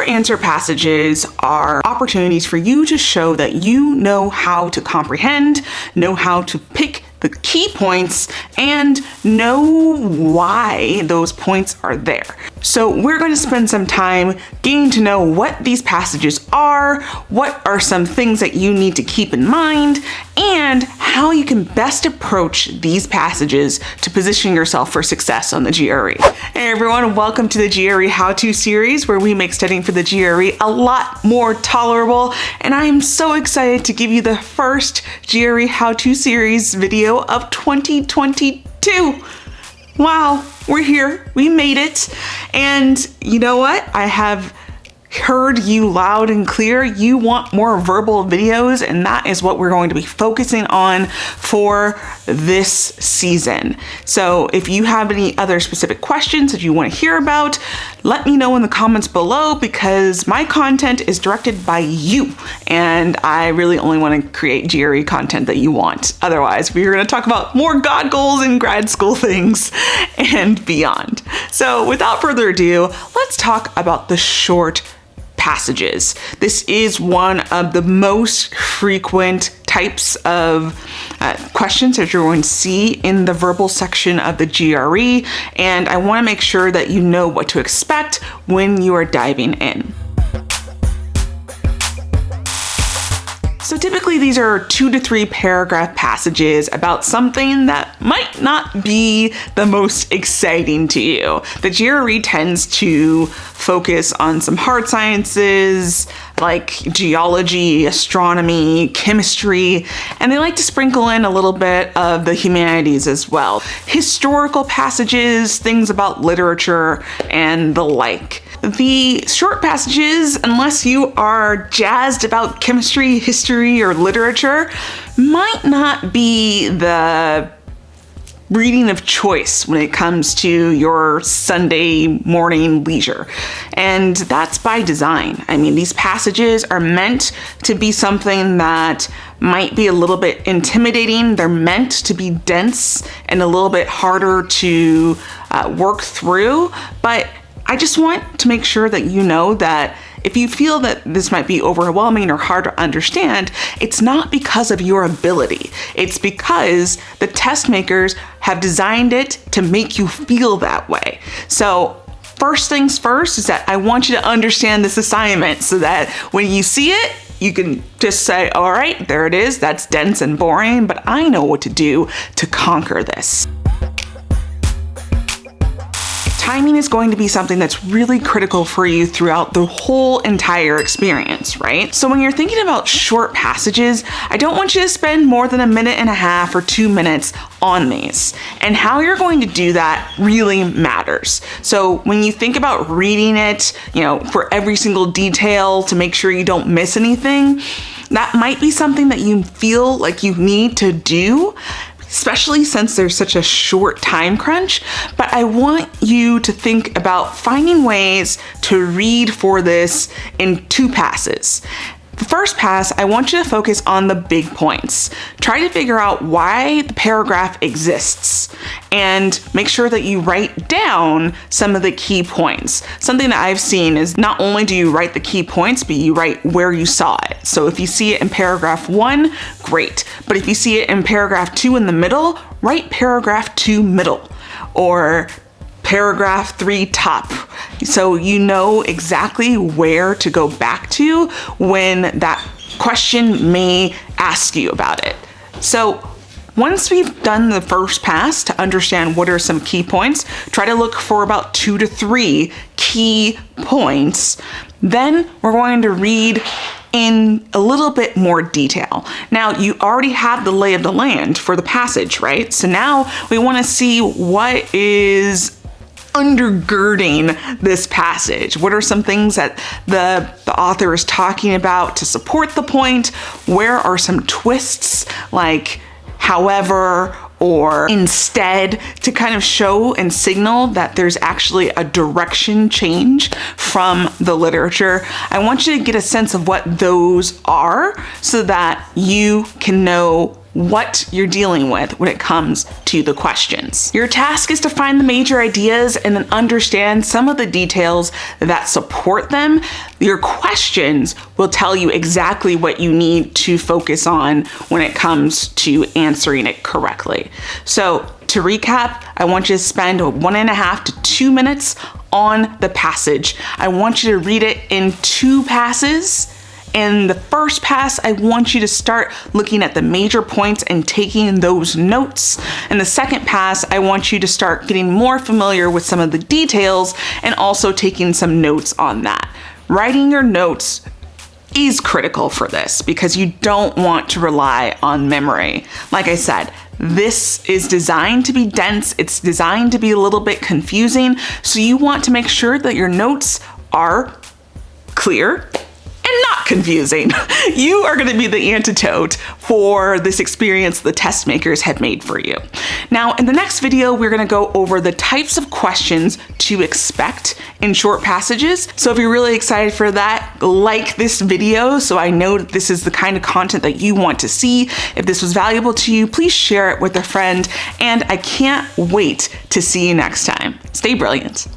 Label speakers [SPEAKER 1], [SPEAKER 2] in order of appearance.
[SPEAKER 1] short answer passages are opportunities for you to show that you know how to comprehend, know how to pick the key points, and know why those points are there. So we're going to spend some time getting to know what these passages are, what are some things that you need to keep in mind, and how you can best approach these passages to position yourself for success on the GRE. Hey everyone, welcome to the GRE HowTo Series, where we make studying for the GRE a lot more tolerable, and I am so excited to give you the first GRE HowTo Series video of 2022. Wow, we're here, we made it, and you know what? I have heard you loud and clear. You want more verbal videos, and that is what we're going to be focusing on for this season. So if you have any other specific questions that you want to hear about, let me know in the comments below, because my content is directed by you, and I really only want to create GRE content that you want. Otherwise, we're going to talk about more God goals and grad school things and beyond. So without further ado, let's talk about the short passages. This is one of the most frequent types of questions that you're going to see in the verbal section of the GRE, and I want to make sure that you know what to expect when you are diving in. So typically these are 2 to 3 paragraph passages about something that might not be the most exciting to you. The GRE tends to focus on some hard sciences like geology, astronomy, chemistry, and they like to sprinkle in a little bit of the humanities as well. Historical passages, things about literature, and the like. The short passages, unless you are jazzed about chemistry, history, or literature, might not be the reading of choice when it comes to your Sunday morning leisure. And that's by design. I mean, these passages are meant to be something that might be a little bit intimidating. They're meant to be dense and a little bit harder to work through, but I just want to make sure that you know that if you feel that this might be overwhelming or hard to understand, it's not because of your ability. It's because the test makers have designed it to make you feel that way. So first things first is that I want you to understand this assignment so that when you see it, you can just say, all right, there it is. That's dense and boring, but I know what to do to conquer this. Timing is going to be something that's really critical for you throughout the whole entire experience, right? So when you're thinking about short passages, I don't want you to spend more than 1.5 minutes or 2 minutes on these. And how you're going to do that really matters. So when you think about reading it, for every single detail to make sure you don't miss anything, that might be something that you feel like you need to do, especially since there's such a short time crunch. But I want you to think about finding ways to read for this in 2 passes. The first pass, I want you to focus on the big points. Try to figure out why the paragraph exists and make sure that you write down some of the key points. Something that I've seen is not only do you write the key points, but you write where you saw it. So if you see it in paragraph 1, great. But if you see it in paragraph 2 in the middle, write paragraph 2 middle, or paragraph 3 top, so you know exactly where to go back to when that question may ask you about it. So once we've done the first pass to understand what are some key points, try to look for about 2 to 3 key points. Then we're going to read in a little bit more detail. Now, you already have the lay of the land for the passage, right? So now we want to see what is undergirding this passage. What are some things that the author is talking about to support the point? Where are some twists like however or instead, to kind of show and signal that there's actually a direction change from the literature? I want you to get a sense of what those are so that you can know what you're dealing with when it comes to the questions. Your task is to find the major ideas and then understand some of the details that support them. Your questions will tell you exactly what you need to focus on when it comes to answering it correctly. So to recap, I want you to spend 1.5 to 2 minutes on the passage. I want you to read it in 2 passes. In the first pass, I want you to start looking at the major points and taking those notes. In the second pass, I want you to start getting more familiar with some of the details and also taking some notes on that. Writing your notes is critical for this because you don't want to rely on memory. Like I said, this is designed to be dense. It's designed to be a little bit confusing. So you want to make sure that your notes are clear and not confusing. You are going to be the antidote for this experience the test makers have made for you. Now, in the next video, we're going to go over the types of questions to expect in short passages. So if you're really excited for that, like this video so I know that this is the kind of content that you want to see. If this was valuable to you, please share it with a friend, and I can't wait to see you next time. Stay brilliant.